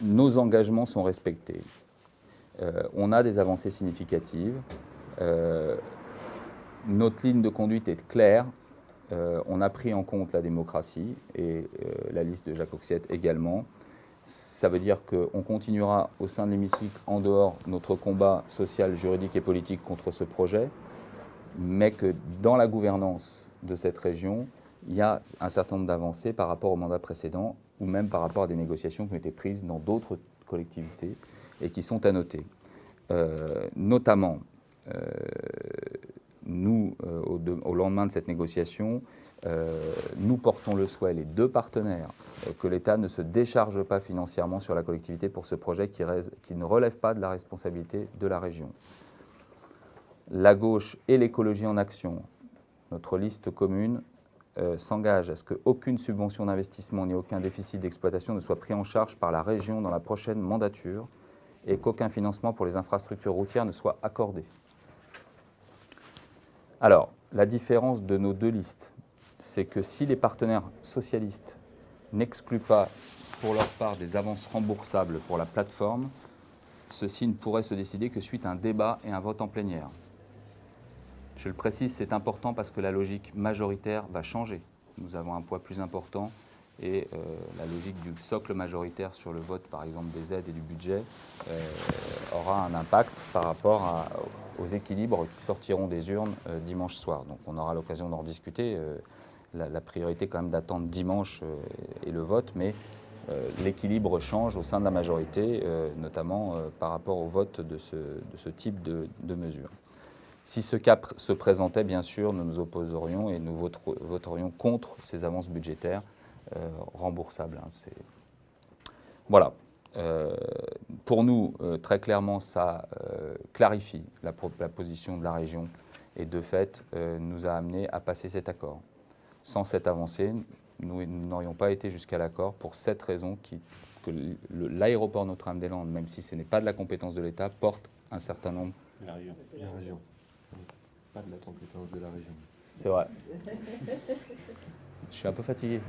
nos engagements sont respectés. On a des avancées significatives. Notre ligne de conduite est claire. On a pris en compte la démocratie et la liste de Jacques Oxiette également. Ça veut dire qu'on continuera au sein de l'hémicycle, en dehors, notre combat social, juridique et politique contre ce projet, mais que dans la gouvernance de cette région, il y a un certain nombre d'avancées par rapport au mandat précédent ou même par rapport à des négociations qui ont été prises dans d'autres collectivités et qui sont à noter. Notamment, nous, au lendemain de cette négociation, nous portons le souhait, les deux partenaires, que l'État ne se décharge pas financièrement sur la collectivité pour ce projet qui ne relève pas de la responsabilité de la région. La gauche et l'écologie en action, notre liste commune, s'engage à ce qu'aucune subvention d'investissement ni aucun déficit d'exploitation ne soit pris en charge par la région dans la prochaine mandature et qu'aucun financement pour les infrastructures routières ne soit accordé. Alors, la différence de nos deux listes, c'est que si les partenaires socialistes n'excluent pas pour leur part des avances remboursables pour la plateforme, ceci ne pourrait se décider que suite à un débat et un vote en plénière. Je le précise, c'est important parce que la logique majoritaire va changer. Nous avons un poids plus important et la logique du socle majoritaire sur le vote, par exemple, des aides et du budget, aura un impact par rapport aux équilibres qui sortiront des urnes dimanche soir. Donc on aura l'occasion d'en rediscuter. La priorité quand même d'attendre dimanche et le vote, mais l'équilibre change au sein de la majorité, notamment par rapport au vote de ce type de mesures. Si ce cas se présentait, bien sûr, nous nous opposerions et nous voterions contre ces avances budgétaires remboursables. Voilà. Pour nous, très clairement, ça clarifie la position de la région et de fait nous a amené à passer cet accord. Sans cette avancée, nous n'aurions pas été jusqu'à l'accord pour cette raison que l'aéroport Notre-Dame-des-Landes, même si ce n'est pas de la compétence de l'État, porte un certain nombre... La région. Pas de la compétence de la région. C'est vrai. Je suis un peu fatigué.